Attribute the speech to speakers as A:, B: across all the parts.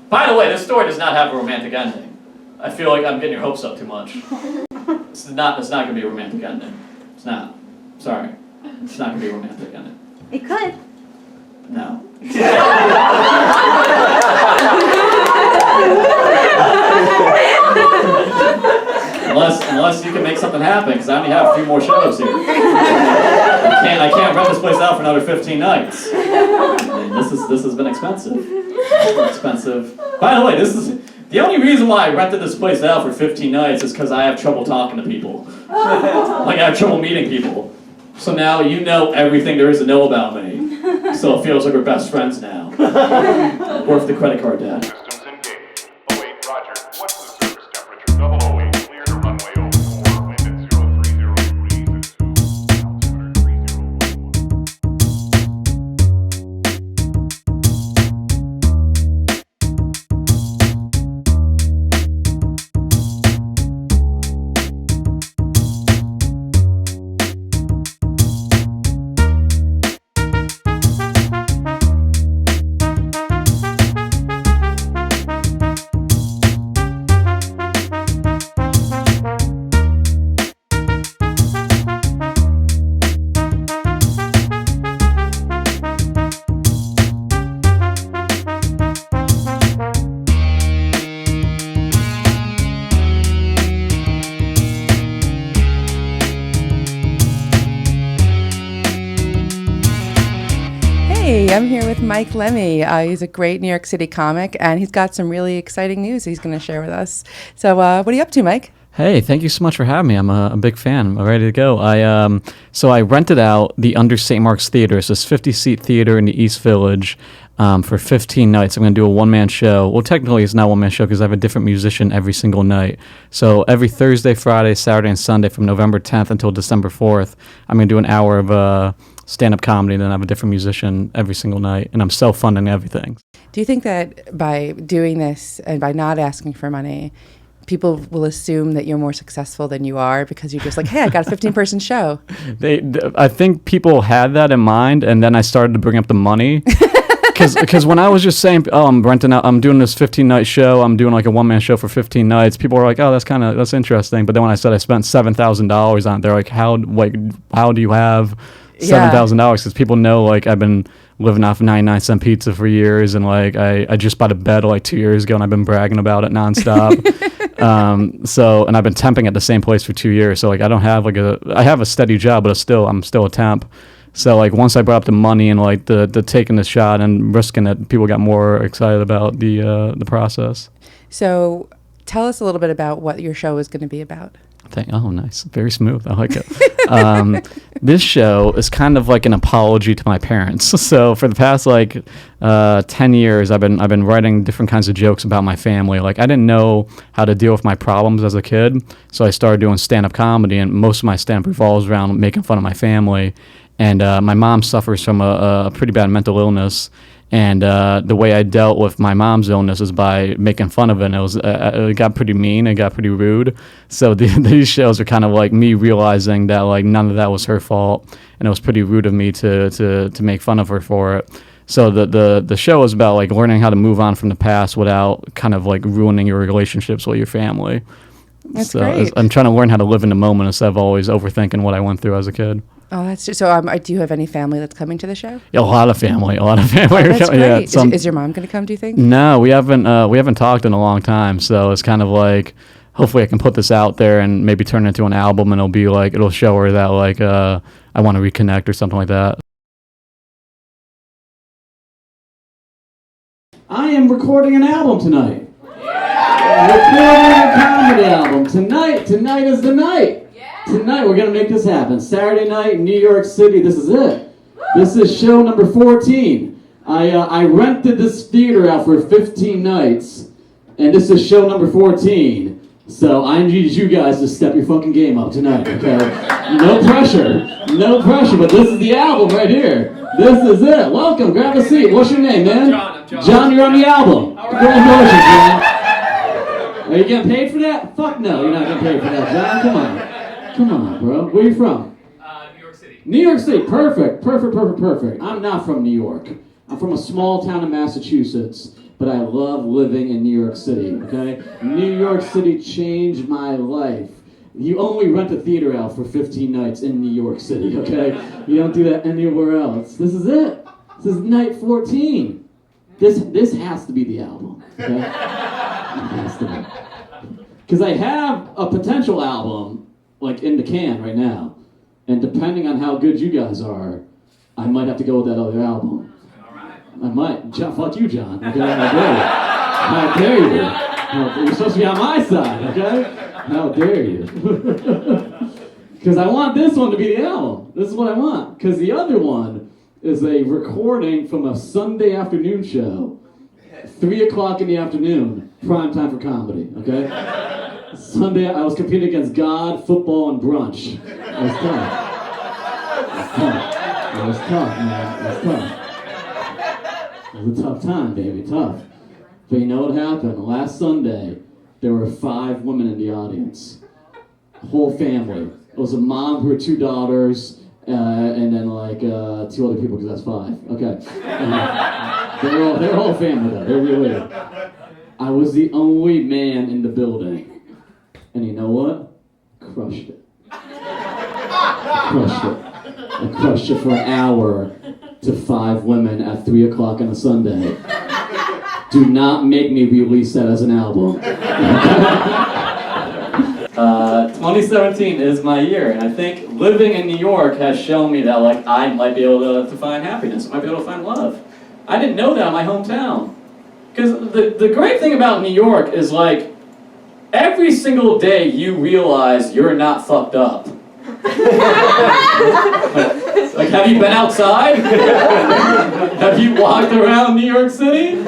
A: By the way, this story does not have a romantic ending. I feel like I'm getting your hopes up too much. It's not going to be a romantic ending. It's not. Sorry. It's not going to be a romantic ending.
B: It could.
A: No. Unless you can make something happen, because I only have a few more shows here. I can't rent this place out for another 15 nights. I mean, this has been expensive. By the way, this is the only reason why I rented this place out for 15 nights is because I have trouble talking to people. Like, I have trouble meeting people. So now you know everything there is to know about me. So it feels like we're best friends now. Worth the credit card debt.
C: Systems engaged. Await Roger. What's the surface temperature? 008. Clear to runway 04. Wind at 030 degrees at 2. Altimeter 30.
D: Hey, I'm here with Mike Lemme. He's a great New York City comic, and he's got some really exciting news he's going to share with us. So what are you up to, Mike?
E: Hey, thank you so much for having me. I'm a big fan. I'm ready to go. I rented out the Under St. Mark's Theater. It's this 50-seat theater in the East Village for 15 nights. I'm going to do a one-man show. Well, technically it's not a one-man show because I have a different musician every single night. So every Thursday, Friday, Saturday, and Sunday from November 10th until December 4th, I'm going to do an hour of stand-up comedy, and then I have a different musician every single night, and I'm self-funding everything.
D: Do you think that by doing this and by not asking for money, people will assume that you're more successful than you are because you're just like, hey, I got a 15-person show?
E: I think people had that in mind, and then I started to bring up the money. Because when I was just saying, I'm renting out, I'm doing this 15-night show, I'm doing like a one-man show for 15 nights, people were like, oh, that's interesting. But then when I said I spent $7,000 on it, they're like, how do you have $7,000? Because people know like I've been living off 99-cent pizza for years, and like I just bought a bed like 2 years ago, and I've been bragging about it nonstop. And I've been temping at the same place for 2 years, so like I don't have I have a steady job, but I'm still a temp. So like once I brought up the money and like the taking the shot and risking it, people got more excited about the process.
D: So tell us a little bit about what your show is going to be about.
E: Oh, nice. Very smooth. I like it. This show is kind of like an apology to my parents. So for the past 10 years, I've been writing different kinds of jokes about my family. Like I didn't know how to deal with my problems as a kid, so I started doing stand-up comedy, and most of my stand-up revolves around making fun of my family. And my mom suffers from a pretty bad mental illness. And the way I dealt with my mom's illness is by making fun of it. And it got pretty mean. It got pretty rude. So these shows are kind of like me realizing that like none of that was her fault, and it was pretty rude of me to make fun of her for it. So the show is about like learning how to move on from the past without kind of like ruining your relationships with your family.
D: That's great.
E: I'm trying to learn how to live in the moment instead of always overthinking what I went through as a kid.
D: Oh, that's just, so. Do you have any family that's coming to the show?
E: Yeah, a lot of family.
D: Oh, that's great.
E: Yeah,
D: is your mom going to come? Do you think?
E: No, we haven't talked in a long time. So it's kind of like, hopefully, I can put this out there and maybe turn it into an album, and it'll show her that like I want to reconnect or something like that. I am recording an album tonight. Recording a comedy album tonight. Tonight is the night. Tonight we're going to make this happen. Saturday night, New York City. This is it. This is show number 14. I rented this theater out for 15 nights, and this is show number 14. So I need you guys to step your fucking game up tonight, okay? No pressure, but this is the album right here. This is it. Welcome, grab a seat. What's your name, man?
A: John.
E: John, you're on the album. Congratulations, John. Are you getting paid for that? Fuck no, you're not getting paid for that, John. Come on, bro. Where are you from?
A: New York City.
E: New York City. Perfect. I'm not from New York. I'm from a small town in Massachusetts.
A: but I love living in New York City, okay? New York City changed my life. You only rent a theater out for 15 nights in New York City, okay? You don't do that anywhere else. This is it. This is night 14. This has to be the album, okay? It has to be. Because I have a potential album, like, in the can right now. And depending on how good you guys are, I might have to go with that other album. I might. Fuck you, John. Okay? How dare you? You're supposed to be on my side, okay? How dare you? Because I want this one to be the album. This is what I want. Because the other one is a recording from a Sunday afternoon show. 3 o'clock in the afternoon. Prime time for comedy, okay? Sunday, I was competing against God, football, and brunch. It was tough. It was tough, man. It was tough. It was a tough time, baby. Tough. But you know what happened? Last Sunday, there were 5 women in the audience. Whole family. It was a mom with her 2 daughters, and then like 2 other people, because that's 5. Okay. They're all family though. They're really weird. I was the only man in the building. And you know what? Crushed it. Crushed it. I crushed it for an hour to 5 women at 3 o'clock on a Sunday. Do not make me release that as an album. 2017 is my year, and I think living in New York has shown me that like I might be able to find happiness. I might be able to find love. I didn't know that in my hometown. Because the great thing about New York is like every single day you realize you're not fucked up. Like, have you been outside? Have you walked around New York City?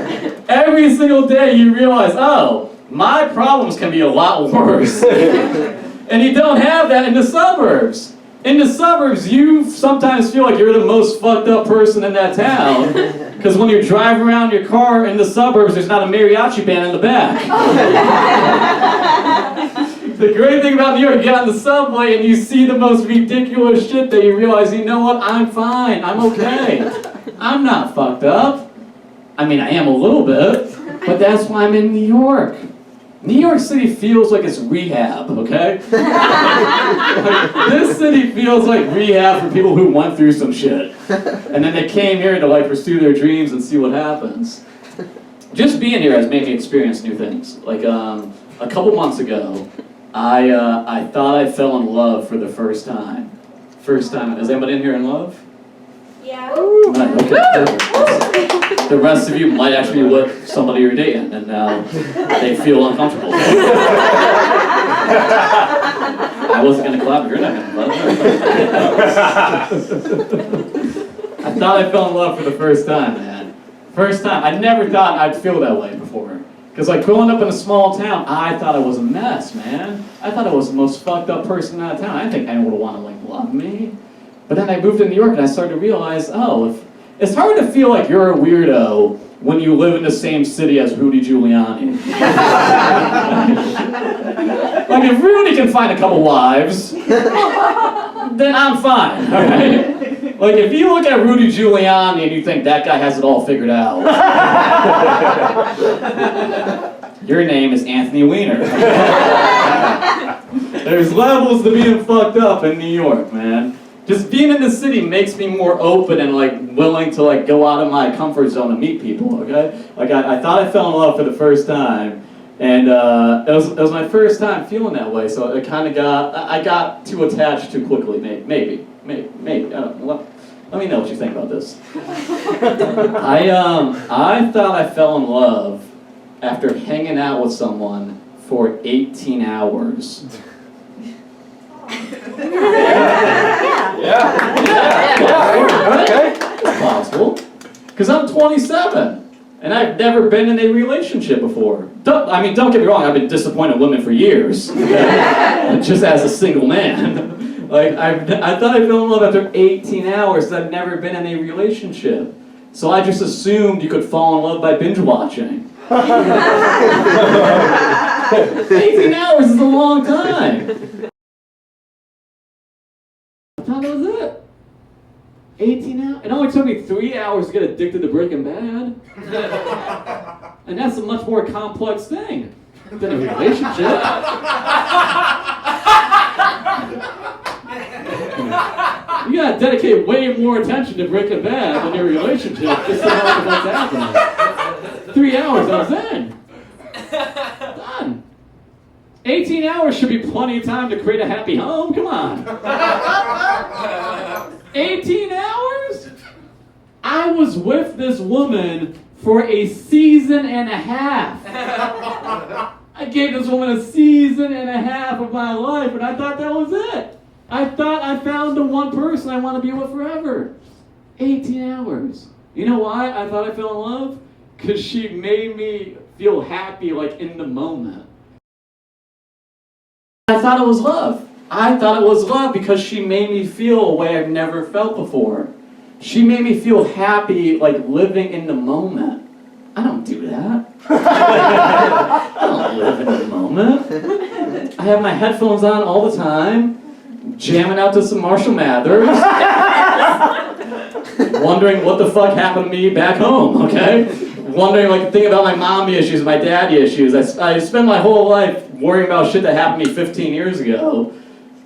A: Every single day you realize, oh, my problems can be a lot worse. And you don't have that in the suburbs. In the suburbs, you sometimes feel like you're the most fucked up person in that town. Because when you drive around your car in the suburbs, there's not a mariachi band in the back. The great thing about New York, you get on the subway and you see the most ridiculous shit that you realize, you know what, I'm fine, I'm okay. I'm not fucked up. I mean, I am a little bit, but that's why I'm in New York. New York City feels like it's rehab, okay? Like, this city feels like rehab for people who went through some shit. And then they came here to like pursue their dreams and see what happens. Just being here has made me experience new things. Like a couple months ago, I thought I fell in love for the first time. First time. Is anybody in here in love?
B: Yeah.
A: Right, okay. The rest of you might actually be with somebody you're dating, and now they feel uncomfortable. I wasn't going to clap, but you're not going to clap. I thought I fell in love for the first time, man. First time. I never thought I'd feel that way before. Because like growing up in a small town, I thought I was a mess, man. I thought I was the most fucked up person in that town. I didn't think anyone would want to like love me. But then I moved to New York and I started to realize, oh, it's hard to feel like you're a weirdo when you live in the same city as Rudy Giuliani. Like if Rudy can find a couple wives, then I'm fine, all right? Like if you look at Rudy Giuliani and you think that guy has it all figured out, your name is Anthony Weiner. There's levels to being fucked up in New York, man. Just being in the city makes me more open and like willing to like go out of my comfort zone and meet people, okay? Like I thought I fell in love for the first time, and it was my first time feeling that way, so it kind of I got too attached too quickly, maybe. Let me know what you think about this. I thought I fell in love after hanging out with someone for 18 hours. Yeah. Okay. It's possible. Because I'm 27, and I've never been in a relationship before. Don't get me wrong, I've been disappointed in women for years. Okay? Just as a single man. Like, I thought I fell in love after 18 hours, because I've never been in a relationship. So I just assumed you could fall in love by binge watching. 18 hours is a long time. I thought that was it. 18 hours? It only took me 3 hours to get addicted to Breaking Bad. And that's a much more complex thing than a relationship. You gotta dedicate way more attention to Breaking Bad than your relationship just to know what's happening. 3 hours, I was in. Done. 18 hours should be plenty of time to create a happy home. Come on. 18 hours? I was with this woman for a season and a half. I gave this woman a season and a half of my life, and I thought that was it. I thought I found the one person I want to be with forever. 18 hours. You know why I thought I fell in love? Because she made me feel happy, like, in the moment. I thought it was love. I thought it was love because she made me feel a way I've never felt before. She made me feel happy, like, living in the moment. I don't do that. I don't live in the moment. I have my headphones on all the time, jamming out to some Marshall Mathers, wondering what the fuck happened to me back home, okay? Wondering, like, thinking about my mommy issues, my daddy issues. I spent my whole life worrying about shit that happened to me 15 years ago.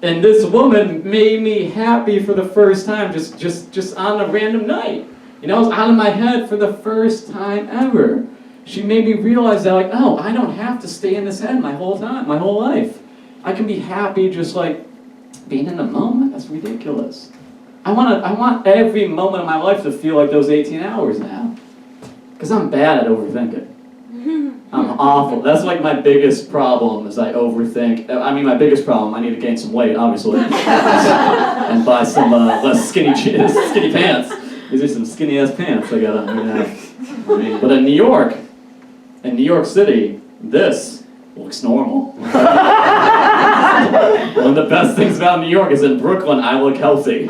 A: And this woman made me happy for the first time, just on a random night. You know, I was out of my head for the first time ever. She made me realize that, like, oh, I don't have to stay in this head my whole life. I can be happy just, like, being in the moment. That's ridiculous. I want every moment of my life to feel like those 18 hours now. Because I'm bad at overthinking. I'm awful. That's like my biggest problem is I overthink. I mean, my biggest problem, I need to gain some weight, obviously. And buy some less skinny pants. These are some skinny ass pants I got on. But in New York City, this looks normal. One of the best things about New York is in Brooklyn, I look healthy.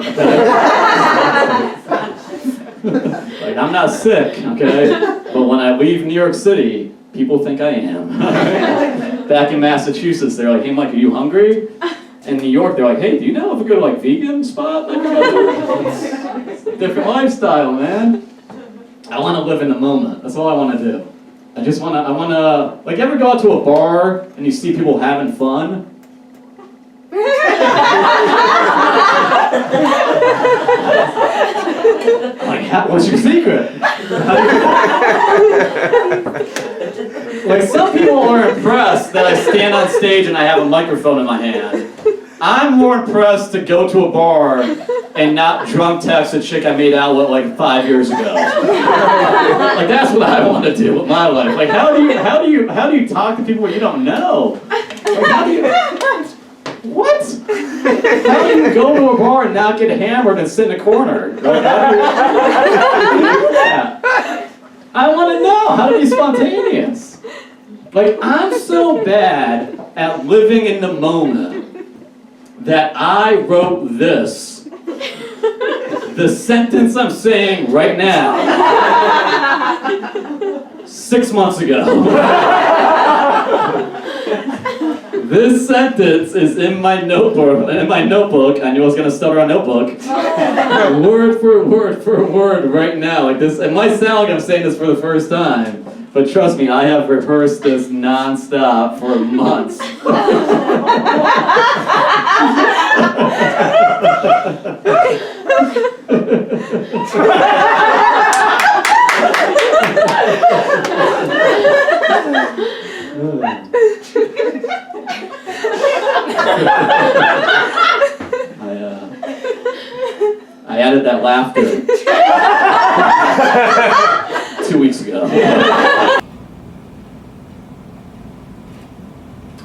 A: Like, I'm not sick, okay? But when I leave New York City, people think I am. Back in Massachusetts, they're like, hey, Mike, are you hungry? In New York, they're like, hey, do you know if a good, like, vegan spot? Different lifestyle, man. I want to live in the moment. That's all I want to do. I want to, like, you ever go out to a bar and you see people having fun? Like, what's your secret? Like, some people are impressed that I stand on stage and I have a microphone in my hand. I'm more impressed to go to a bar and not drunk text a chick I made out with like 5 years ago. Like, that's what I want to do with my life. Like, how do you talk to people you don't know? Like, how do you? What? How do you go to a bar and not get hammered and sit in a corner? Like, how do you do that? I want to know how to be spontaneous. Like, I'm so bad at living in the moment that I wrote this. The sentence I'm saying right now. 6 months ago. This sentence is in my notebook. I knew I was going to stutter on notebook. Word for word right now. Like this. It might sound like I'm saying this for the first time, but trust me, I have rehearsed this nonstop for months. I added that laughter 2 weeks ago.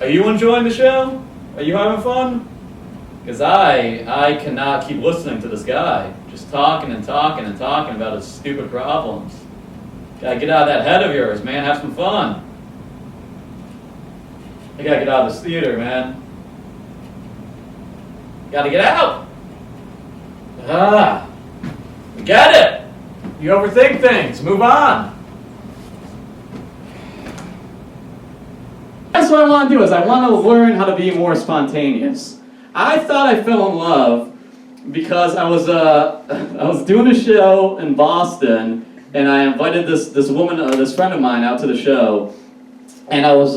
A: Are you enjoying the show? Are you having fun? Because I cannot keep listening to this guy just talking and talking and talking about his stupid problems. Gotta get out of that head of yours, man. Have some fun. I gotta get out of this theater, man. Gotta get out. Get it. You overthink things. Move on. That's what I want to do. Is I want to learn how to be more spontaneous. I thought I fell in love because I was doing a show in Boston, and I invited this woman, this friend of mine, out to the show, and I was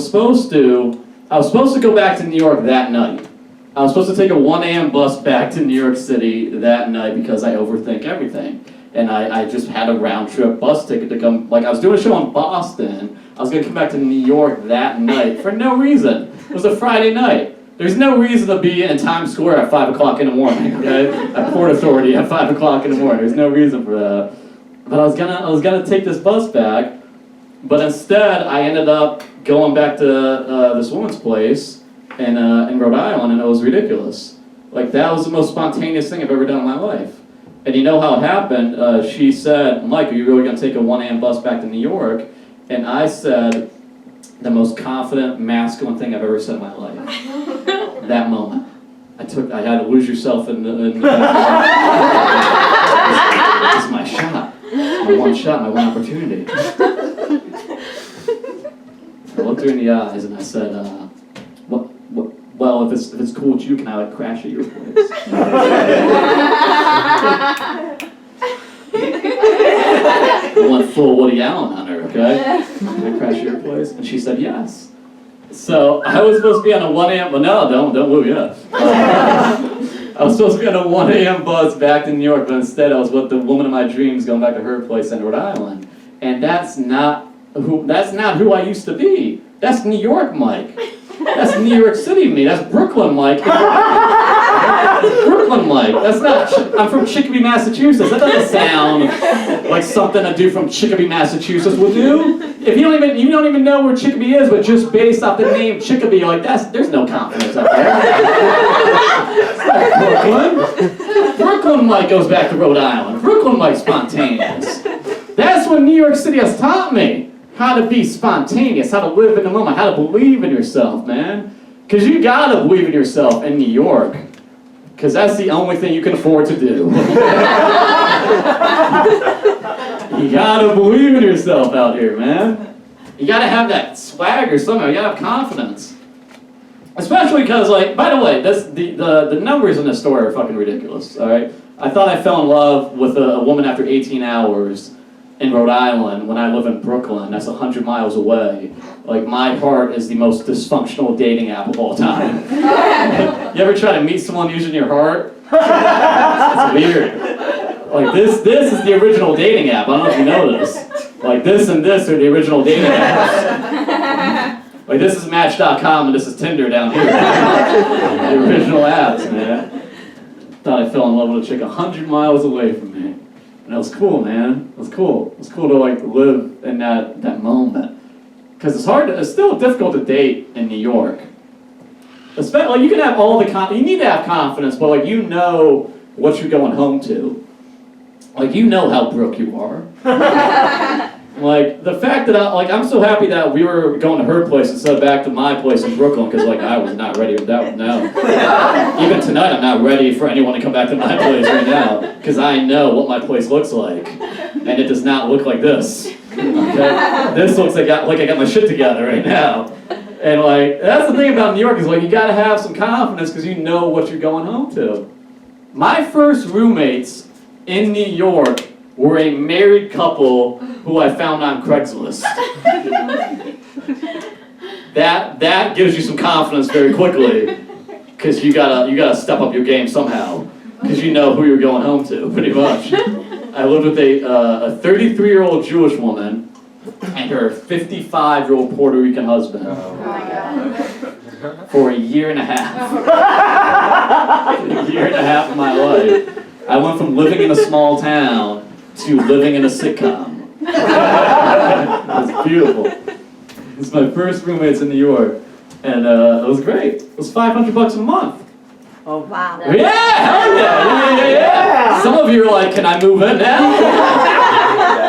A: supposed to go back to New York that night. I was supposed to take a 1 a.m. bus back to New York City that night because I overthink everything. And I just had a round trip bus ticket to come, like I was doing a show in Boston. I was gonna come back to New York that night for no reason. It was a Friday night. There's no reason to be in Times Square at 5 o'clock in the morning, okay? At Port Authority at 5 o'clock in the morning. There's no reason for that. But I was gonna take this bus back, but instead I ended up going back to this woman's place in Rhode Island, and it was ridiculous. Like, that was the most spontaneous thing I've ever done in my life. And you know how it happened? She said, Mike, are you really going to take a 1 a.m. bus back to New York? And I said, the most confident, masculine thing I've ever said in my life. That moment. I had to lose yourself in the this is my shot. My one shot, my one opportunity. I looked her in the eyes and I said, well, if it's cool with you, can I like crash at your place? I went full Woody Allen on her, okay? Can I crash at your place? And she said yes. So I was supposed to be on a 1 a.m. Well, no, don't woo yet. I was supposed to be on a 1 a.m. bus back to New York, but instead I was with the woman of my dreams going back to her place in Rhode Island. And that's not who I used to be. That's New York Mike. That's New York City me. That's Brooklyn Mike. That's Brooklyn Mike. That's not. I'm from Chicopee, Massachusetts. That doesn't sound like something a dude from Chicopee, Massachusetts would do. If you don't even know where Chicopee is, but just based off the name Chicopee, you're like, there's no confidence up there. Brooklyn. Brooklyn Mike goes back to Rhode Island. Brooklyn Mike's spontaneous. That's what New York City has taught me. How to be spontaneous, how to live in the moment, how to believe in yourself, man. Because you gotta believe in yourself in New York. Because that's the only thing you can afford to do. You gotta believe in yourself out here, man. You gotta have that swagger somehow, you gotta have confidence. Especially because, like, by the way, the numbers in this story are fucking ridiculous, alright? I thought I fell in love with a woman after 18 hours in Rhode Island when I live in Brooklyn. That's 100 miles away. Like, my heart is the most dysfunctional dating app of all time. You ever try to meet someone using your heart? It's weird. Like, this is the original dating app. I don't know if you know this. Like, this and this are the original dating apps. Like, this is Match.com and this is Tinder down here. The original apps, man. Thought I fell in love with a chick 100 miles away from me. And it was cool, man. It was cool. It was cool to like live in that moment. Because it's still difficult to date in New York. Especially, like, you can have all the you need to have confidence, but like, you know what you're going home to. Like, you know how broke you are. Like, the fact that I'm so happy that we were going to her place instead of back to my place in Brooklyn, because like I was not ready with that. No. Even tonight, I'm not ready for anyone to come back to my place right now, because I know what my place looks like, and it does not look like this. Okay? This looks like I got my shit together right now. And like, that's the thing about New York, is like, you gotta have some confidence because you know what you're going home to. My first roommates in New York were a married couple who I found on Craigslist. That gives you some confidence very quickly, because you gotta step up your game somehow, because you know who you're going home to, pretty much. I lived with a 33-year-old Jewish woman and her 55-year-old Puerto Rican husband for a year and a half. A year and a half of my life. I went from living in a small town to living in a sitcom. It was beautiful. It's my first roommates in New York, and it was great. It was $500 a month.
B: Oh, wow.
A: Yeah, hell yeah. Some of you are like, can I move in now?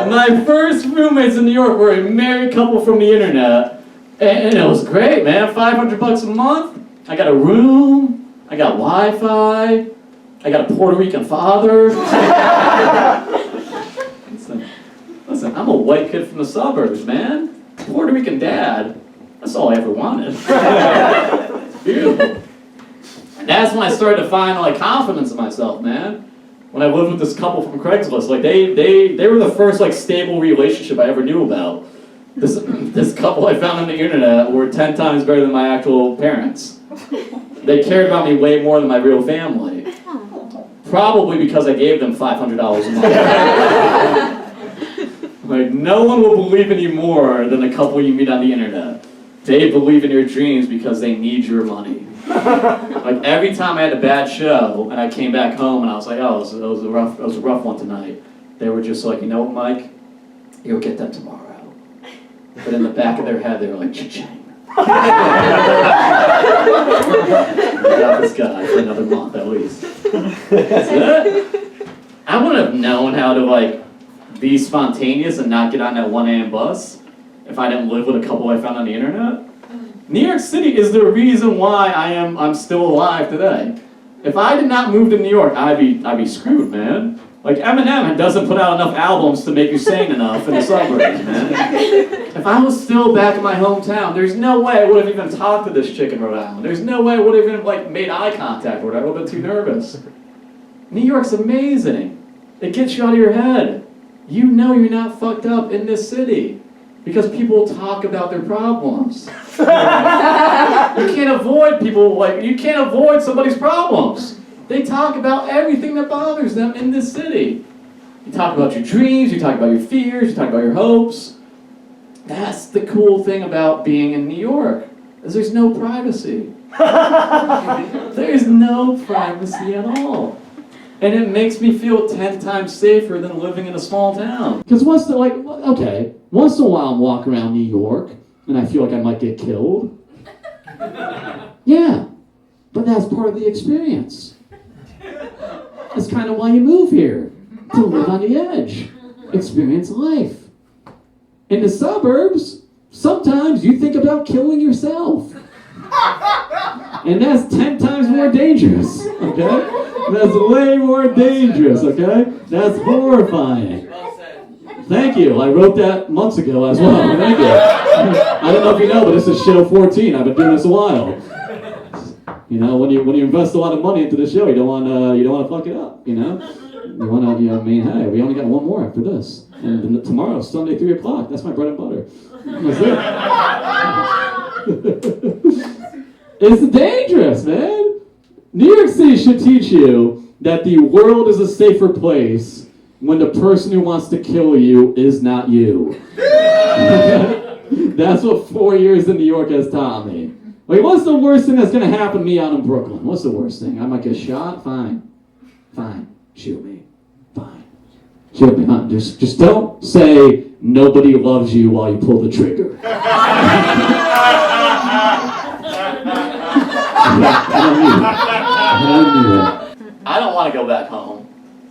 A: My first roommates in New York were a married couple from the internet, and it was great, man. $500 a month. I got a room. I got Wi-Fi. I got a Puerto Rican father. Listen, I'm a white kid from the suburbs, man. Puerto Rican dad. That's all I ever wanted. Beautiful. And that's when I started to find like confidence in myself, man. when I lived with this couple from Craigslist. Like they were the first like stable relationship I ever knew about. This couple I found on the internet were 10 times better than my actual parents. They cared about me way more than my real family. Probably because I gave them $500 a month. Like, no one will believe in you more than a couple you meet on the internet. They believe in your dreams because they need your money. Like, every time I had a bad show and I came back home and I was like, oh, it was a rough one tonight, they were just like, you know what, Mike? You'll get that tomorrow. But in the back of their head, they were like, cha-ching. I got this guy for another month at least. That's it. I wouldn't have known how to like be spontaneous and not get on that 1 a.m. bus if I didn't live with a couple I found on the internet. New York City is the reason why I'm still alive today. If I did not move to New York, I'd be screwed, man. Like Eminem doesn't put out enough albums to make you sane enough in the suburbs, man. If I was still back in my hometown, there's no way I would have even talked to this chick in Rhode Island. There's no way I would have even like made eye contact with her. I would have been too nervous. New York's amazing. It gets you out of your head. You know you're not fucked up in this city because people talk about their problems. You can't avoid somebody's problems. They talk about everything that bothers them in this city. You talk about your dreams, you talk about your fears, you talk about your hopes. That's the cool thing about being in New York, is there's no privacy. There's no privacy at all. And it makes me feel 10 times safer than living in a small town. Because once in a while I'm walking around New York and I feel like I might get killed. Yeah, but that's part of the experience. That's kind of why you move here, to live on the edge, experience life. In the suburbs, sometimes you think about killing yourself. And that's 10 times more dangerous, okay? That's way more dangerous, okay? That's horrifying. Thank you. I wrote that months ago as well. Thank you. I don't know if you know, but this is show 14. I've been doing this a while. You know, when you invest a lot of money into the show, you don't want to fuck it up. You know, you want to. Hey, we only got one more after this, and tomorrow, Sunday, 3 o'clock. That's my bread and butter. That's it. It's dangerous, man. New York City should teach you that the world is a safer place when the person who wants to kill you is not you. That's what 4 years in New York has taught me. Like, what's the worst thing that's going to happen to me out in Brooklyn? What's the worst thing? I might get shot? Fine. Shoot me. Fine. Shoot me, huh? Just don't say nobody loves you while you pull the trigger. I don't need that. I don't want to go back home.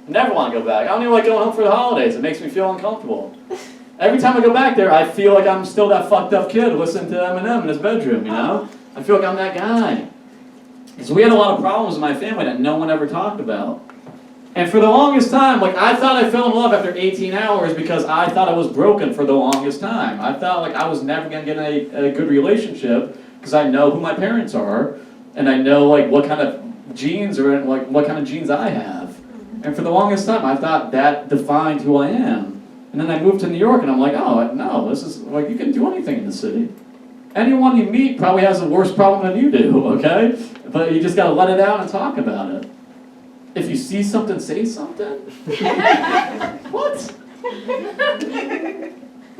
A: Never want to go back. I don't even like going home for the holidays. It makes me feel uncomfortable. Every time I go back there, I feel like I'm still that fucked up kid listening to Eminem in his bedroom, you know? I feel like I'm that guy. Because we had a lot of problems in my family that no one ever talked about. And for the longest time, like, I thought I fell in love after 18 hours because I thought I was broken for the longest time. I thought like I was never going to get a good relationship because I know who my parents are and I know like what kind of genes are in, like what kind of genes I have. And for the longest time, I thought that defined who I am. And then I moved to New York and I'm like, oh, no, this is like, you can do anything in the city. Anyone you meet probably has a worse problem than you do, okay? But you just got to let it out and talk about it. If you see something, say something. What?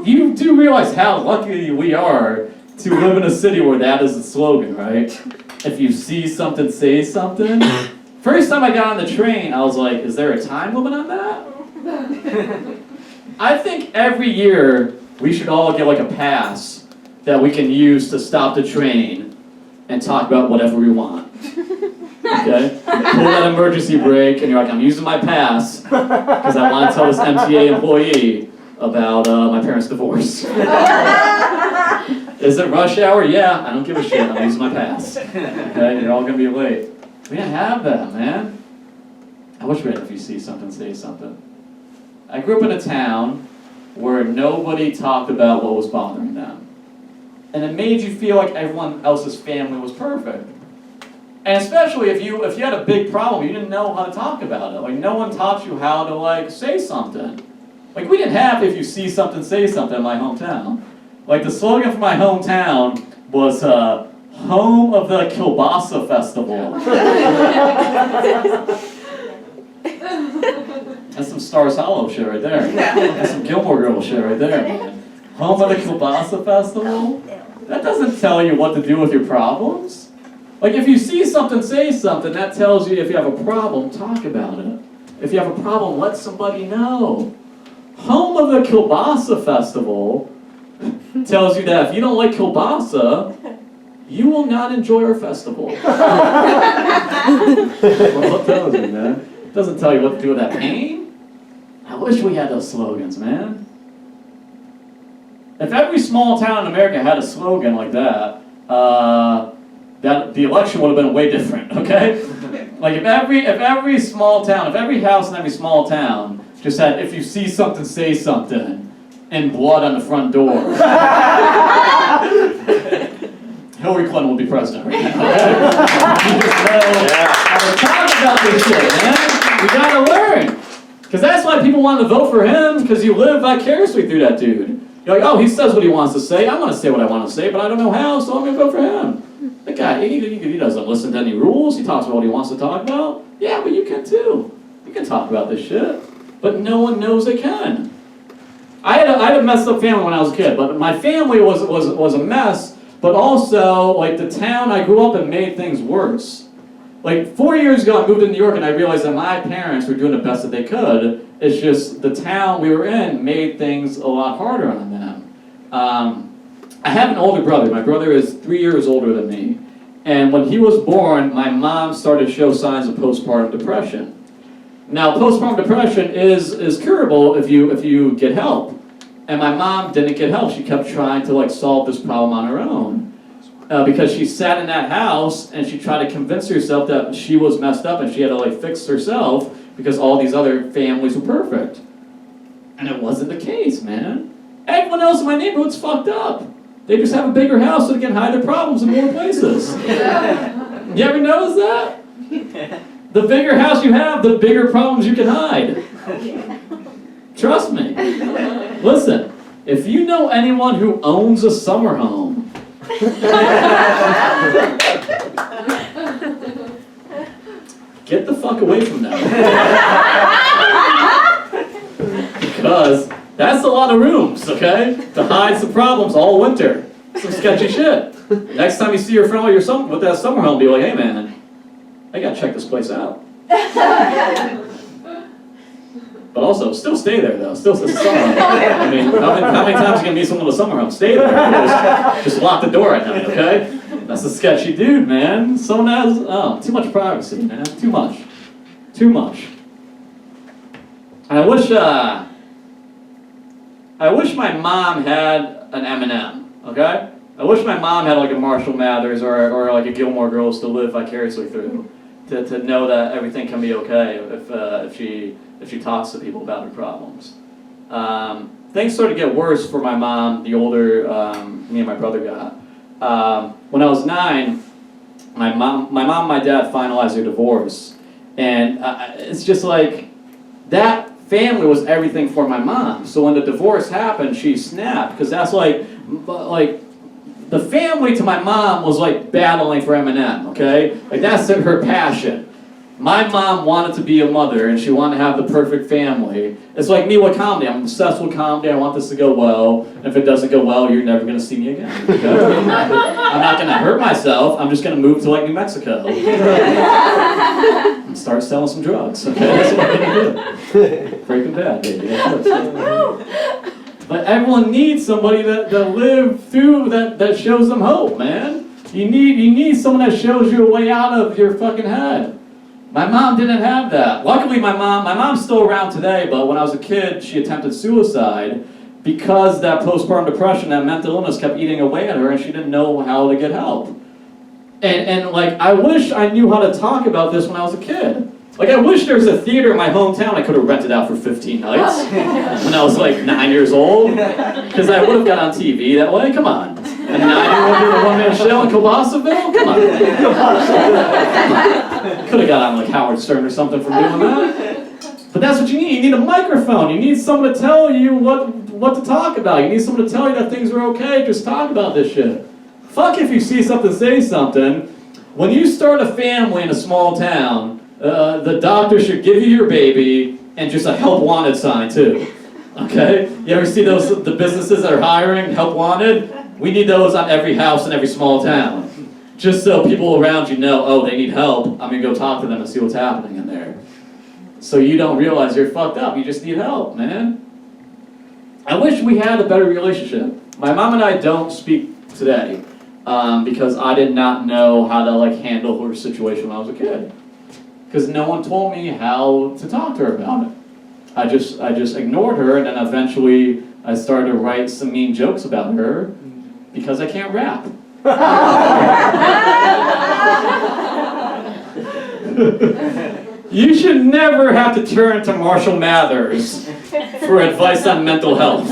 A: You do realize how lucky we are to live in a city where that is the slogan, right? If you see something, say something. First time I got on the train, I was like, is there a time limit on that? I think every year we should all get like a pass that we can use to stop the train and talk about whatever we want. Okay? Pull that emergency brake and you're like, I'm using my pass because I want to tell this MTA employee about my parents' divorce. Is it rush hour? Yeah, I don't give a shit. I'm using my pass. Okay? You're all going to be late. We didn't have that, man. I wish we had if you see something, say something. I grew up in a town where nobody talked about what was bothering them. And it made you feel like everyone else's family was perfect. And especially if you had a big problem, you didn't know how to talk about it. Like, no one taught you how to, like, say something. Like, we didn't have if you see something, say something in my hometown. Like, the slogan for my hometown was, home of the Kielbasa Festival. That's some Stars Hollow shit right there. That's some Gilmore Girls shit right there, man. Home of the Kielbasa Festival? That doesn't tell you what to do with your problems. Like, if you see something, say something. That tells you if you have a problem, talk about it. If you have a problem, let somebody know. Home of the Kielbasa Festival tells you that if you don't like kielbasa, you will not enjoy our festival. Well, what tells you, man? It doesn't tell you what to do with that pain. I wish we had those slogans, man. If every small town in America had a slogan like that, that the election would have been way different, okay? Like if every small town, if every house in every small town just had, if you see something, say something, and blood on the front door. Hillary Clinton will be president right now, okay? You just know how to talk about this shit, man. We gotta learn. Because that's why people want to vote for him, because you live vicariously through that dude. You're like, oh, he says what he wants to say. I want to say what I want to say, but I don't know how, so I'm going to vote for him. The guy, he doesn't listen to any rules. He talks about what he wants to talk about. Yeah, but you can too. You can talk about this shit. But no one knows they can. I had a messed up family when I was a kid, but my family was a mess, but also, like, the town I grew up in made things worse. Like, 4 years ago, I moved to New York, and I realized that my parents were doing the best that they could. It's just the town we were in made things a lot harder on them. I have an older brother. My brother is 3 years older than me. And when he was born, my mom started to show signs of postpartum depression. Now, postpartum depression is curable if you get help. And my mom didn't get help. She kept trying to, like, solve this problem on her own. Because she sat in that house and she tried to convince herself that she was messed up and she had to, like, fix herself because all these other families were perfect. And it wasn't the case, man. Everyone else in my neighborhood's fucked up. They just have a bigger house so they can hide their problems in more places. You ever notice that? The bigger house you have, the bigger problems you can hide. Trust me. Listen, if you know anyone who owns a summer home, get the fuck away from them. Because that's a lot of rooms, okay? To hide some problems all winter. Some sketchy shit. Next time you see your friend with that summer home, be like, hey man, I gotta check this place out. But also, still stay there though. Still it's a summer home. I mean, how many times are you gonna meet someone with a summer home? Stay there. Just lock the door at night, okay? That's a sketchy dude, man. Someone has too much privacy, man. Too much. And I wish my mom had an M&M, okay? I wish my mom had like a Marshall Mathers or like a Gilmore Girls to live vicariously through, to know that everything can be okay if she talks to people about her problems. Things started to get worse for my mom the older me and my brother got. When I was 9, my mom and my dad finalized their divorce, and it's just like that family was everything for my mom. So when the divorce happened, she snapped, because that's like the family to my mom was like battling for M&M, okay? Like that's her passion. My mom wanted to be a mother, and she wanted to have the perfect family. It's like me with comedy. I'm obsessed with comedy. I want this to go well. And if it doesn't go well, you're never going to see me again. Okay? I'm not going to hurt myself. I'm just going to move to like New Mexico and start selling some drugs. Okay, that's what I'm going to do. Breaking Bad, baby. That's it. But everyone needs somebody that live through that shows them hope, man. You need someone that shows you a way out of your fucking head. My mom didn't have that. Luckily, my mom's still around today, but when I was a kid, she attempted suicide because that postpartum depression, that mental illness kept eating away at her, and she didn't know how to get help. And like, I wish I knew how to talk about this when I was a kid. Like, I wish there was a theater in my hometown I could have rented out for 15 nights when I was like 9 years old, because I would have got on TV that way. Come on. A 9-year-old doing a one-man show in Kielbasaville? Come Come on. Could have got on like Howard Stern or something for doing that. But that's what you need. You need a microphone. You need someone to tell you what to talk about. You need someone to tell you that things are okay. Just talk about this shit. Fuck if you see something, say something. When you start a family in a small town, the doctor should give you your baby and just a help wanted sign too. Okay? You ever see the businesses that are hiring help wanted? We need those on every house in every small town. Just so people around you know, oh, they need help. I'm gonna go talk to them and see what's happening in there. So you don't realize you're fucked up. You just need help, man. I wish we had a better relationship. My mom and I don't speak today because I did not know how to like handle her situation when I was a kid. Because no one told me how to talk to her about it. I just ignored her, and then eventually I started to write some mean jokes about her because I can't rap. You should never have to turn to Marshall Mathers for advice on mental health.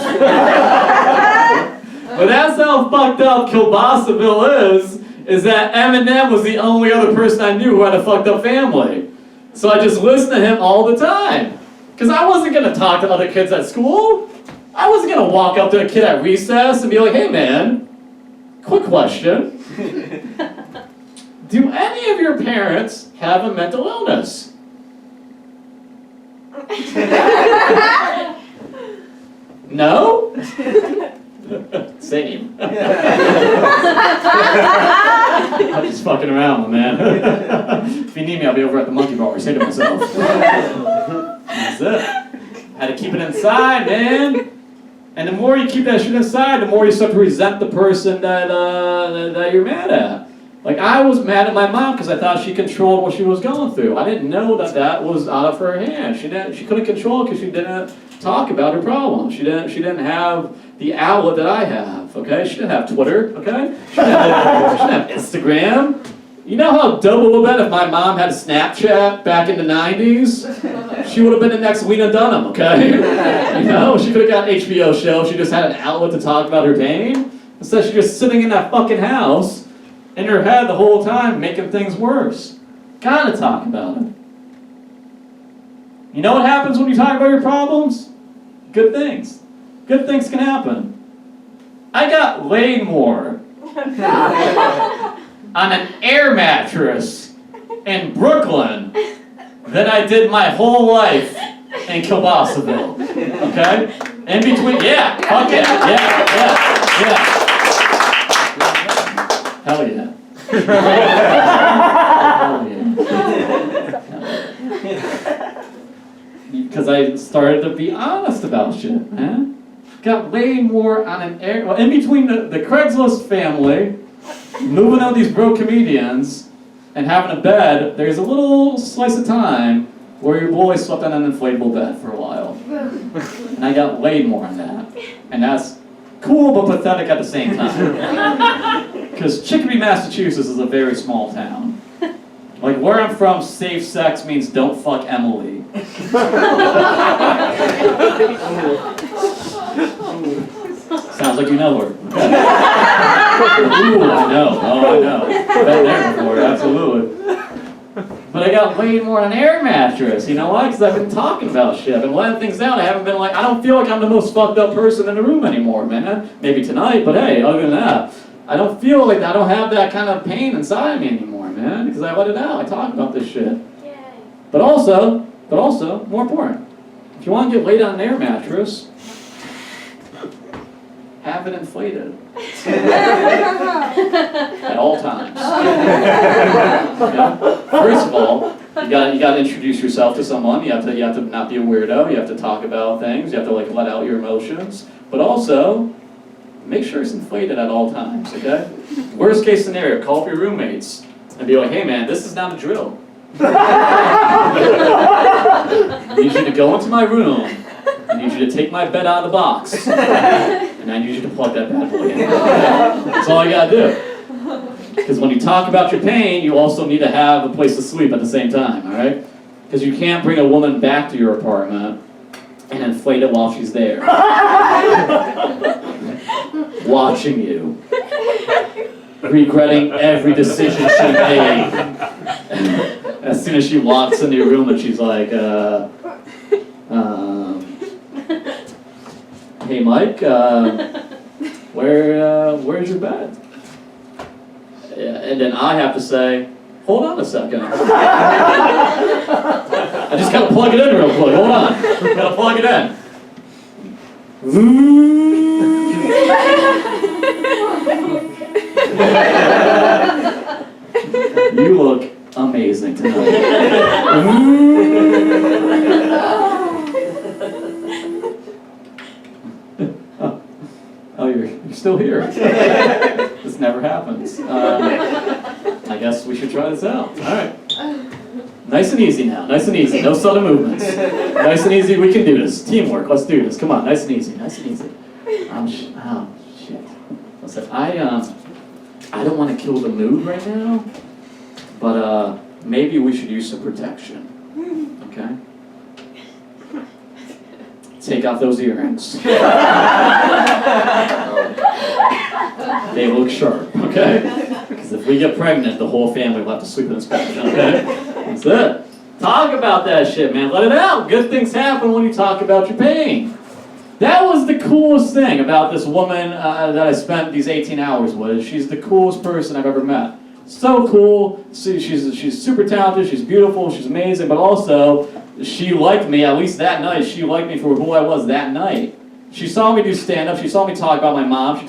A: But that's how fucked up Kilbasaville is that Eminem was the only other person I knew who had a fucked up family. So I just listened to him all the time. Because I wasn't going to talk to other kids at school. I wasn't going to walk up to a kid at recess and be like, hey man, quick question. Do any of your parents have a mental illness? No? Same. I'm just fucking around, my man. If you need me, I'll be over at the monkey bar, say to myself. That's it. Had to keep it inside, man. And the more you keep that shit inside, the more you start to resent the person that you're mad at. Like, I was mad at my mom because I thought she controlled what she was going through. I didn't know that was out of her hands. She couldn't control it because she didn't talk about her problems. She didn't have the outlet that I have, okay? She didn't have Twitter, okay? She didn't have Instagram. You know how dope it would have been if my mom had Snapchat back in the 90s? She would have been the next Lena Dunham, okay? You know, she could have got an HBO show. She just had an outlet to talk about her pain. Instead, she's just sitting in that fucking house in her head the whole time, making things worse. Gotta talk about it. You know what happens when you talk about your problems? Good things. Good things can happen. I got laid more on an air mattress in Brooklyn than I did my whole life in Kilbasaville. Okay? In between, yeah, fuck it, yeah. Hell yeah. Hell yeah. Because I started to be honest about shit, man. Got way more on an air. Well, in between the Craigslist family, moving out these broke comedians, and having a bed, there's a little slice of time where your boy slept on an inflatable bed for a while. And I got laid more on that. And that's cool but pathetic at the same time. Because Chicopee, Massachusetts is a very small town. Like, where I'm from, safe sex means don't fuck Emily. Sounds like you know her. Ooh, I know. Oh, I know. Been there before, absolutely. But I got laid more on an air mattress. You know why? Because I've been talking about shit. I've been letting things out. I haven't been like, I don't feel like I'm the most fucked up person in the room anymore, man. Maybe tonight, but hey, other than that, I don't feel like I don't have that kind of pain inside me anymore, man. Because I let it out. I talk about this shit. But also, more important, if you want to get laid on an air mattress, have it inflated. At all times. Okay? First of all, you gotta introduce yourself to someone. You have to not be a weirdo. You have to talk about things. You have to like let out your emotions. But also, make sure it's inflated at all times, okay? Worst case scenario, call up your roommates and be like, hey man, this is not a drill. I need you to go into my room. I need you to take my bed out of the box. And I need you to plug that bad boy in. That's all you gotta do. Because when you talk about your pain, you also need to have a place to sleep at the same time, alright? Because you can't bring a woman back to your apartment and inflate it while she's there. Watching you. regretting every decision she made. As soon as she walks into your room and she's like, hey Mike, where's your bed? And then I have to say, hold on a second. I just gotta plug it in real quick, hold on. Gotta plug it in. You look amazing tonight. Oh, you're still here. This never happens. I guess we should try this out. All right. Nice and easy now. Nice and easy. No sudden movements. Nice and easy. We can do this. Teamwork. Let's do this. Come on. Nice and easy. Nice and easy. Oh shit. Listen, I don't want to kill the mood right now, but maybe we should use some protection. Okay. Take off those earrings. They look sharp, okay? Because if we get pregnant, the whole family will have to sleep in this bed, okay? That's it. Talk about that shit, man. Let it out. Good things happen when you talk about your pain. That was the coolest thing about this woman that I spent these 18 hours with. She's the coolest person I've ever met. So cool. She's super talented. She's beautiful. She's amazing. But also, she liked me, at least that night. She liked me for who I was that night. She saw me do stand-up. She saw me talk about my mom. She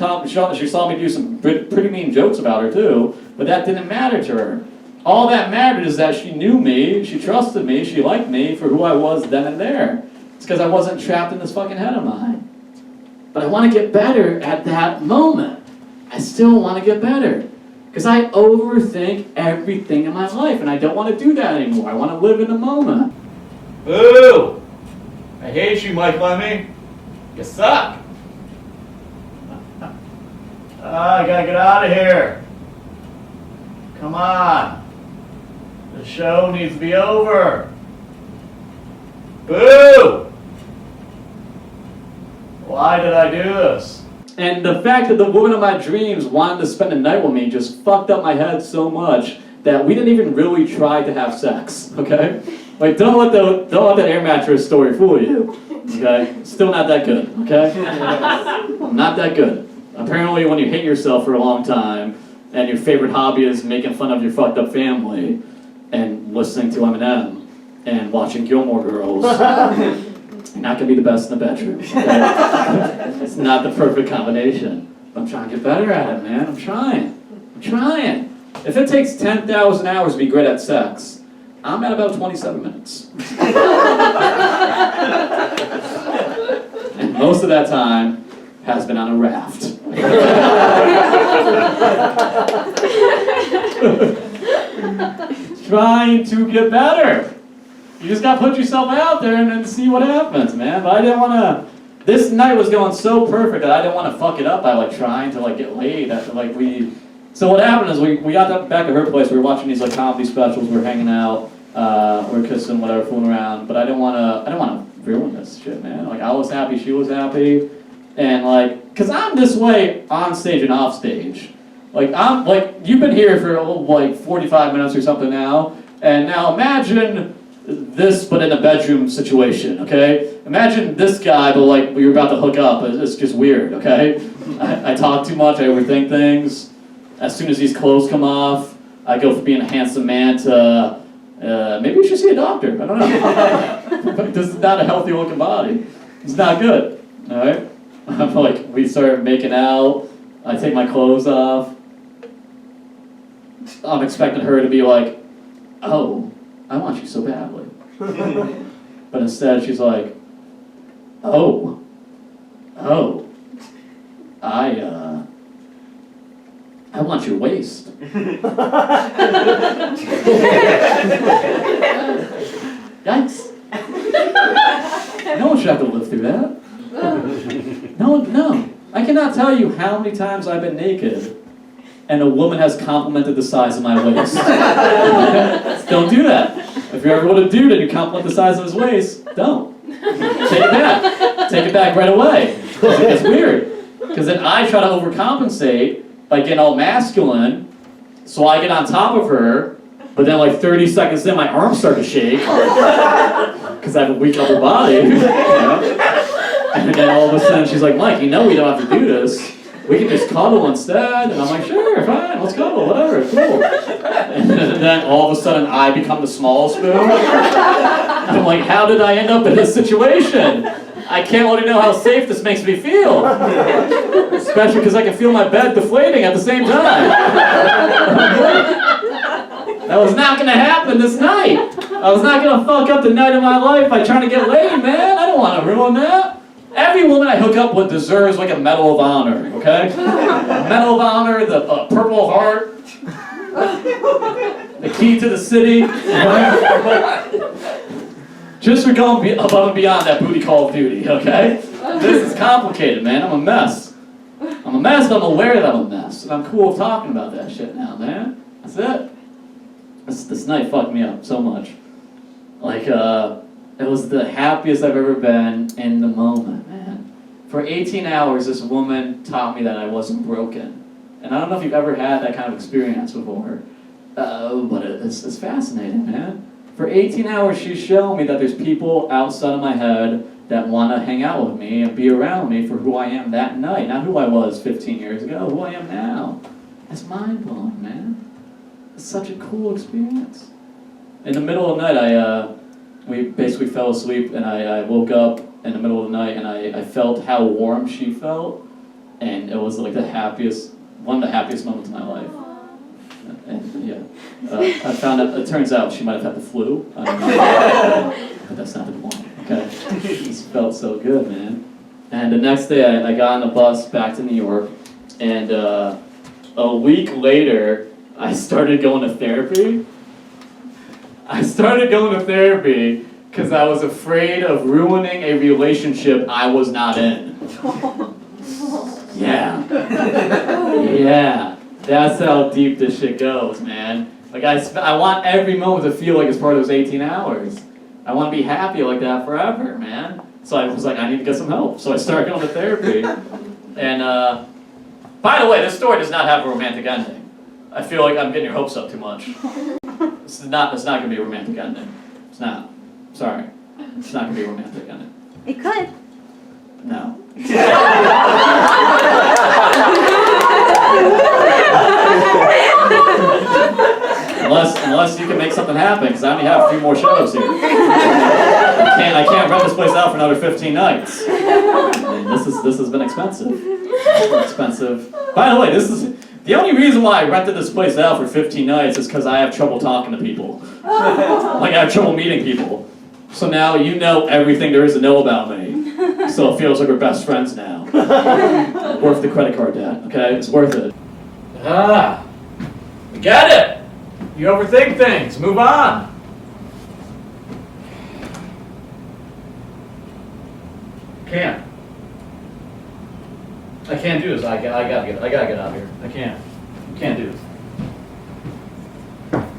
A: saw me do some pretty mean jokes about her, too. But that didn't matter to her. All that mattered is that she knew me, she trusted me, she liked me for who I was then and there. It's because I wasn't trapped in this fucking head of mine. But I want to get better at that moment. I still want to get better. Because I overthink everything in my life, and I don't want to do that anymore. I want to live in the moment. Boo! I hate you, Mike Lemme. You suck. I gotta get out of here. Come on. The show needs to be over. Boo! Why did I do this? And the fact that the woman of my dreams wanted to spend the night with me just fucked up my head so much that we didn't even really try to have sex, okay? Like, don't let that air mattress story fool you, okay? Still not that good, okay? Not that good. Apparently, when you hate yourself for a long time, and your favorite hobby is making fun of your fucked up family, and listening to Eminem, and watching Gilmore Girls, you're not gonna be the best in the bedroom, okay? It's not the perfect combination. I'm trying to get better at it, man. I'm trying. If it takes 10,000 hours to be great at sex, I'm at about 27 minutes. And most of that time has been on a raft. Trying to get better. You just gotta put yourself out there and then see what happens, man. But I didn't wanna, this night was going so perfect that I didn't wanna fuck it up by like trying to like get laid after like so what happened is we got back at her place, we were watching these like comedy specials, we were hanging out, we were kissing, whatever, fooling around, but I didn't wanna ruin this shit, man. Like I was happy, she was happy, and like, cause I'm this way on stage and off stage. Like you've been here for like 45 minutes or something now, and now imagine this but in a bedroom situation, okay? Imagine this guy, but like you're about to hook up, it's just weird, okay? I talk too much, I overthink things. As soon as these clothes come off, I go from being a handsome man to, maybe you should see a doctor, I don't know. But this is not a healthy looking body. It's not good, all right? Like, we start making out, I take my clothes off. I'm expecting her to be like, oh, I want you so badly. But instead she's like, oh, I want your waist. Yikes. No one should have to live through that. No. I cannot tell you how many times I've been naked and a woman has complimented the size of my waist. Don't do that. If you're ever with a dude and you compliment the size of his waist, don't. Take it back. Take it back right away. It's weird. Because then I try to overcompensate like getting all masculine. So I get on top of her, but then like 30 seconds in, my arms start to shake because I have a weak upper body. You know? And then all of a sudden she's like, Mike, you know we don't have to do this. We can just cuddle instead. And I'm like, sure, fine, let's cuddle, whatever, cool. And then all of a sudden I become the small spoon. I'm like, how did I end up in this situation? I can't let you know how safe this makes me feel. Especially because I can feel my bed deflating at the same time. That was not going to happen this night. I was not going to fuck up the night of my life by trying to get laid, man. I don't want to ruin that. Every woman I hook up with deserves like a Medal of Honor, okay? Medal of Honor, the Purple Heart, the Key to the City. Just for going above and beyond that booty Call of Duty, okay? This is complicated, man. I'm a mess. I'm a mess, but I'm aware that I'm a mess. And I'm cool with talking about that shit now, man. That's it. This night fucked me up so much. Like, it was the happiest I've ever been in the moment, man. For 18 hours, this woman taught me that I wasn't broken. And I don't know if you've ever had that kind of experience before, but it's fascinating, man. For 18 hours, she showed me that there's people outside of my head that want to hang out with me and be around me for who I am that night. Not who I was 15 years ago, who I am now. That's mind-blowing, man. It's such a cool experience. In the middle of the night, we basically fell asleep, and I woke up in the middle of the night, and I felt how warm she felt, and it was like one of the happiest moments of my life. And yeah, I found out, it turns out she might have had the flu. I don't know. But that's not the point, okay? It just felt so good, man. And the next day, I got on the bus back to New York, and a week later, I started going to therapy. I started going to therapy because I was afraid of ruining a relationship I was not in. Yeah. Yeah. That's how deep this shit goes, man. Like, I want every moment to feel like it's part of those 18 hours. I want to be happy like that forever, man. So I was like, I need to get some help. So I started going to therapy. And, by the way, this story does not have a romantic ending. I feel like I'm getting your hopes up too much. It's not going to be a romantic ending. It's not. Sorry. It's not going to be a romantic ending.
B: It could.
A: No. Unless you can make something happen, because I only have a few more shows here. I can't rent this place out for another 15 nights. I mean, this has been expensive. Expensive. By the way, this is the only reason why I rented this place out for 15 nights is because I have trouble talking to people. Like, I have trouble meeting people. So now you know everything there is to know about me. So it feels like we're best friends now. Worth the credit card debt, okay? It's worth it. We get it! You overthink things. Move on. I can't do this. I gotta get out of here. I can't do this.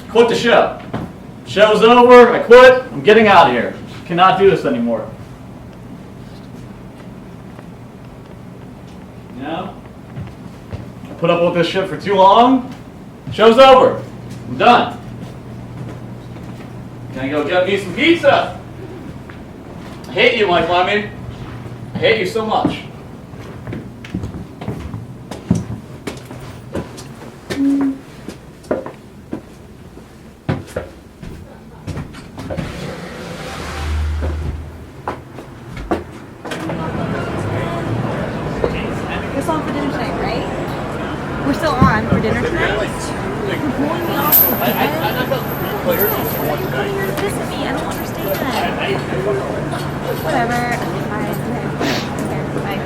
A: Quit the show. Show's over. I quit. I'm getting out of here. Cannot do this anymore. You know? I put up with this shit for too long. Show's over. I'm done. Gonna go get me some pizza. I hate you, Mike Lemme. I hate you so much.
B: We're still on for dinner tonight, right? We're still on for dinner tonight? You're pulling me off the bed? Why are you pulling your fist at me? I don't understand. Whatever. Fine. Okay. Bye.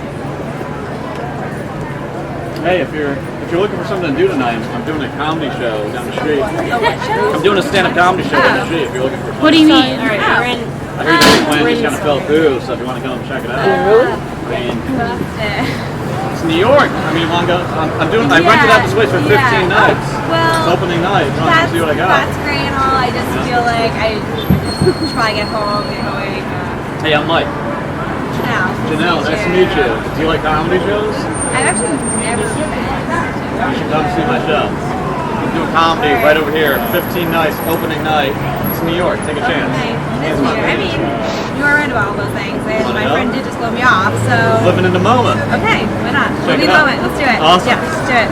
A: Hey, if you're looking for something to do tonight, I'm doing a comedy show down the street.
B: Oh, what show?
A: I'm doing a stand-up comedy show down the street. If you're looking for something.
F: What do you mean? All right, we're in.
A: I heard your plan just kind of fell through, so if you want to come check it out.
B: Really?
A: I mean, it's New York. I mean, you want to go? I rented out this place for 15 nights.
B: Well,
A: It's opening night. You want to see what I got?
B: That's great and all. I just feel like I should probably get home, get going.
A: Hey, I'm Mike.
B: Now.
A: Janelle, nice to meet you. Do you like comedy shows?
B: I've actually never been.
A: You should come see my show. I'm doing comedy right over here. 15 nights, opening night. It's New York. Take a chance.
B: Nice. I mean, you are right about all those things, and
A: Wanna
B: my
A: know?
B: friend did just blow me off, so...
A: Living in the moment.
B: Okay, why not?
A: Check
B: Let me
A: it out.
B: blow it. Let's do it.
A: Awesome.
B: Yeah, let's do it.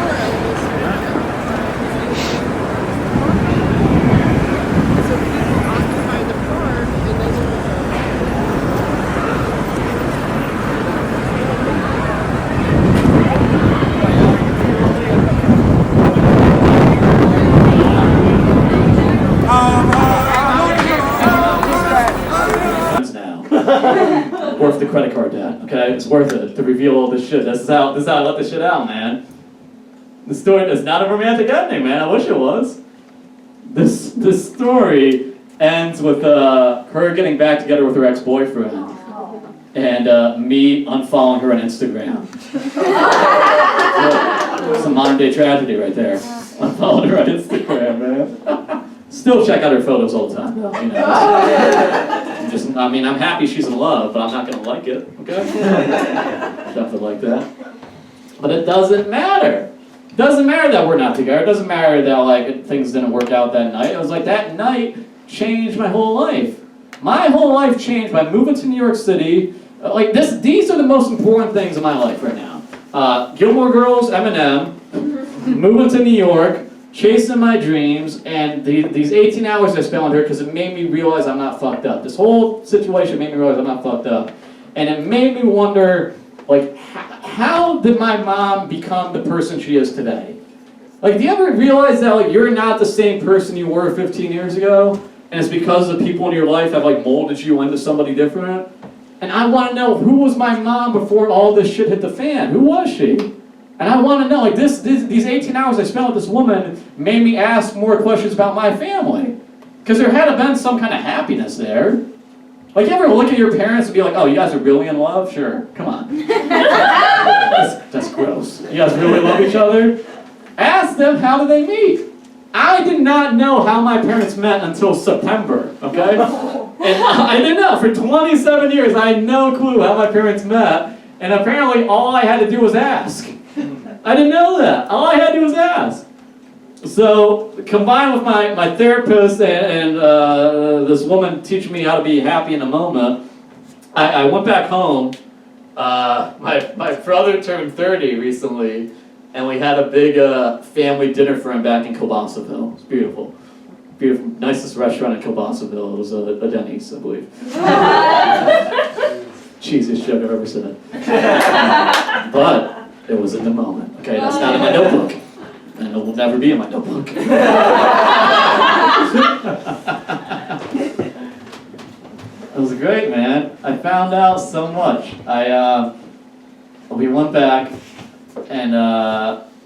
A: Now. Worth the credit card debt, okay? It's worth it to reveal all this shit. This is how I let this shit out, man. The story is not a romantic ending, man. I wish it was. This story ends with her getting back together with her ex-boyfriend and me unfollowing her on Instagram. It's a modern day tragedy right there. Unfollowing her on Instagram, man. Still check out her photos all the time, though. You know, I'm happy she's in love, but I'm not gonna like it. Okay? Definitely like that. But it doesn't matter. It doesn't matter that we're not together. It doesn't matter that things didn't work out that night. It was like that night changed my whole life. My whole life changed by moving to New York City. These are the most important things in my life right now. Gilmore Girls, Eminem, moving to New York, chasing my dreams, and these 18 hours I spent with her because it made me realize I'm not fucked up. This whole situation made me realize I'm not fucked up. And it made me wonder, how did my mom become the person she is today? Do you ever realize that you're not the same person you were 15 years ago? And it's because the people in your life have molded you into somebody different? And I want to know, who was my mom before all this shit hit the fan? Who was she? And I want to know, these 18 hours I spent with this woman made me ask more questions about my family. Because there had to have been some kind of happiness there. You ever look at your parents and be like, oh, you guys are really in love? Sure, come on. That's gross. You guys really love each other? Ask them, how did they meet? I did not know how my parents met until September, okay? And I didn't know. For 27 years, I had no clue how my parents met. And apparently, all I had to do was ask. I didn't know that. All I had to do was ask. So, combined with my therapist and this woman teaching me how to be happy in a moment, I went back home. My brother turned 30 recently, and we had a big family dinner for him back in Kielbasaville. It was beautiful. Beautiful, nicest restaurant in Kielbasaville. It was a Denny's, I believe. Cheesiest joke I've ever said. But it was in the moment. Okay, that's not in my notebook. And it will never be in my notebook. It was great, man. I found out so much. We went back, and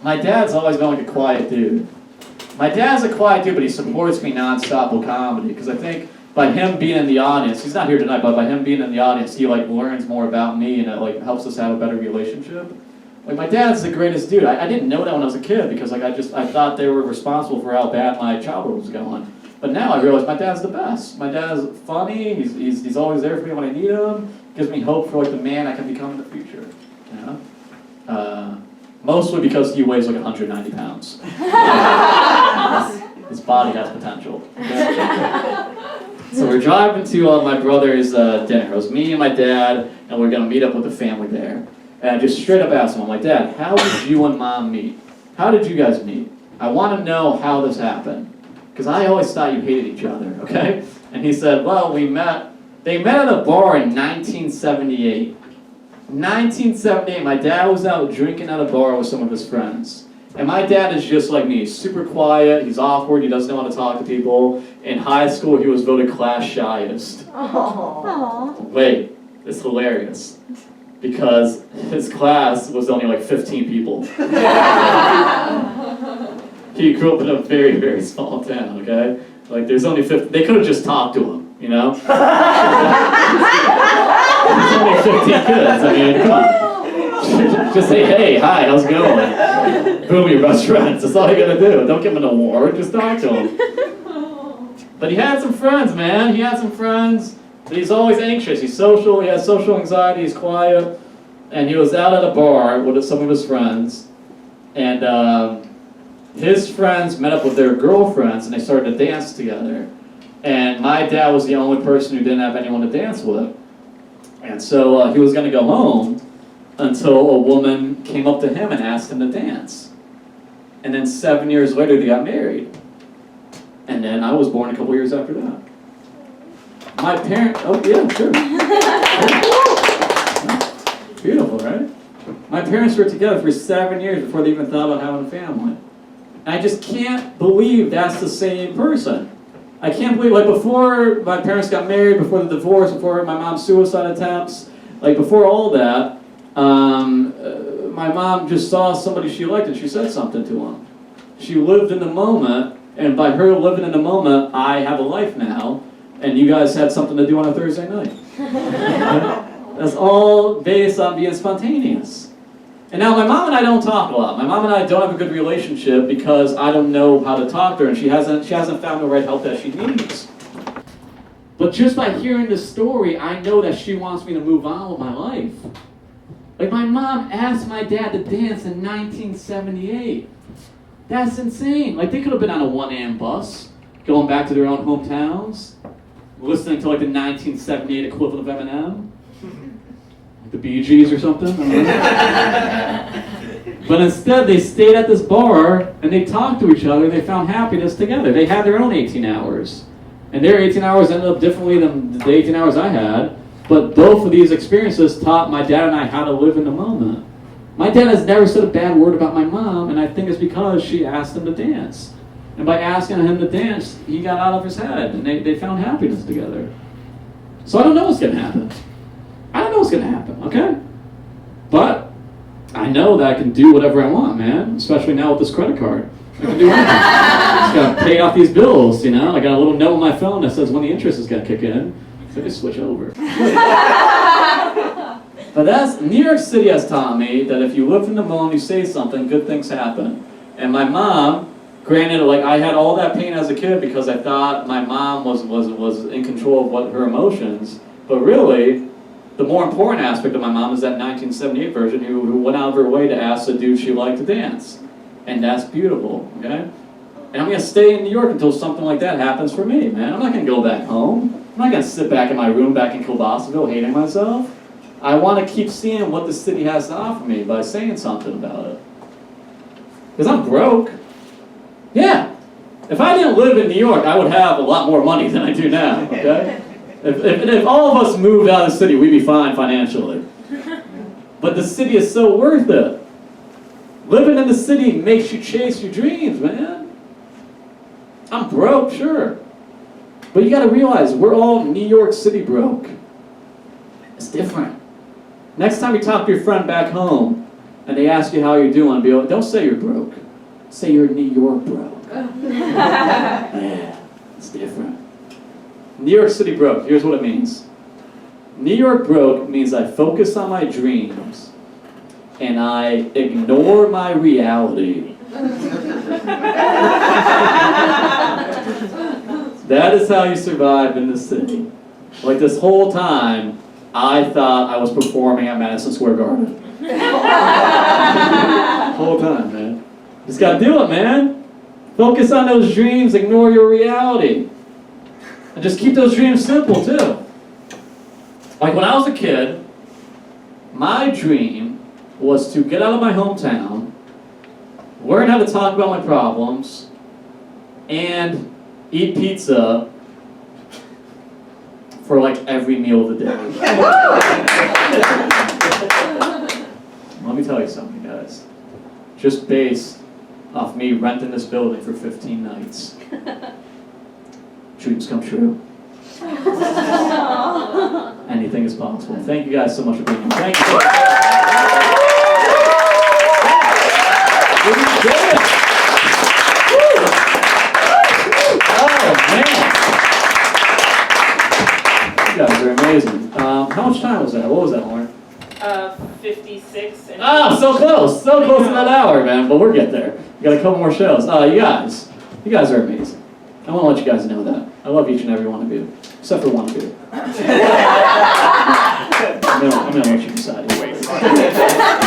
A: my dad's always been a quiet dude. My dad's a quiet dude, but he supports me nonstop with comedy, because I think by him being in the audience, he's not here tonight, but by him being in the audience, he learns more about me, and it helps us have a better relationship. My dad's the greatest dude. I didn't know that when I was a kid, because I thought they were responsible for how bad my childhood was going. But now I realize my dad's the best. My dad's funny. He's always there for me when I need him. Gives me hope for the man I can become in the future. You know? Mostly because he weighs 190 pounds. His body has potential. Okay? So we're driving to my brother's dinner. It was me and my dad, and we're gonna meet up with the family there. And I just straight up asked him, I'm like, Dad, how did you and Mom meet? How did you guys meet? I want to know how this happened. Because I always thought you hated each other, okay? And he said, well, they met at a bar in 1978. 1978, my dad was out drinking at a bar with some of his friends. And my dad is just like me. He's super quiet, he's awkward, he doesn't know how to talk to people. In high school, he was voted class shyest.
B: Aww.
A: Wait, it's hilarious. Because his class was only 15 people. He grew up in a very, very small town, okay? There's only 50, they could have just talked to him, you know? There's only 15 kids, I mean, come on. Just say, hey, hi, how's it going? Boom, your best friends, that's all you gotta do. Don't give him an award, just talk to him. But he had some friends, man, he had some friends. But he's always anxious. He's social. He has social anxiety. He's quiet. And he was out at a bar with some of his friends. And his friends met up with their girlfriends, and they started to dance together. And my dad was the only person who didn't have anyone to dance with. And so he was going to go home until a woman came up to him and asked him to dance. And then 7 years later, they got married. And then I was born a couple years after that. My parents, oh yeah, sure. Beautiful, right? My parents were together for 7 years before they even thought about having a family. And I just can't believe that's the same person. I can't believe, like before my parents got married, before the divorce, before my mom's suicide attempts, like before all that, my mom just saw somebody she liked and she said something to him. She lived in the moment, and by her living in the moment, I have a life now, and you guys had something to do on a Thursday night. That's all based on being spontaneous. And now my mom and I don't talk a lot. My mom and I don't have a good relationship because I don't know how to talk to her, and she hasn't found the right help that she needs. But just by hearing this story, I know that she wants me to move on with my life. Like my mom asked my dad to dance in 1978. That's insane. Like they could have been on a 1 a.m. bus, going back to their own hometowns, listening to like the 1978 equivalent of Eminem. The Bee Gees or something. But instead, they stayed at this bar and they talked to each other. They found happiness together. They had their own 18 hours. And their 18 hours ended up differently than the 18 hours I had. But both of these experiences taught my dad and I how to live in the moment. My dad has never said a bad word about my mom, and I think it's because she asked him to dance. And by asking him to dance, he got out of his head, and they found happiness together. So I don't know what's going to happen. I don't know what's going to happen, okay? But I know that I can do whatever I want, man, especially now with this credit card. I can do anything. Just got to pay off these bills, you know? I got a little note on my phone that says when the interest is going to kick in. So I just switch over. But New York City has taught me that if you live in the moment, you say something, good things happen. And my mom, granted, like I had all that pain as a kid because I thought my mom was in control of what her emotions, but really, the more important aspect of my mom is that 1978 version who went out of her way to ask the dude she liked to dance. And that's beautiful, okay? And I'm going to stay in New York until something like that happens for me, man. I'm not going to go back home. I'm not going to sit back in my room back in Kilbasaville hating myself. I want to keep seeing what the city has to offer me by saying something about it. Because I'm broke. Yeah. If I didn't live in New York, I would have a lot more money than I do now, okay? If all of us moved out of the city, we'd be fine financially. But the city is so worth it. Living in the city makes you chase your dreams, man. I'm broke, sure. But you gotta realize, we're all New York City broke. It's different. Next time you talk to your friend back home, and they ask you how you're doing, be like, don't say you're broke. Say you're New York broke. Yeah, it's different. New York City broke, here's what it means. New York broke means I focus on my dreams and I ignore my reality. That is how you survive in this city. Like this whole time, I thought I was performing at Madison Square Garden. Whole time, man. Just gotta do it, man. Focus on those dreams, ignore your reality. And just keep those dreams simple, too. Like when I was a kid, my dream was to get out of my hometown, learn how to talk about my problems, and eat pizza for like every meal of the day. Let me tell you something, guys. Just based off me renting this building for 15 nights. Dreams come true. Anything is possible. Thank you guys so much for being here. Thank you. Oh, man. You guys are amazing. How much time was that? What was that, Lauren?
F: 56.
A: So close. So close to that hour, man. But we'll get there. We got a couple more shows. You guys are amazing. I want to let you guys know that. I love each and every one of you. Except for one beer. I'm gonna let you decide.
C: Wait, Roger.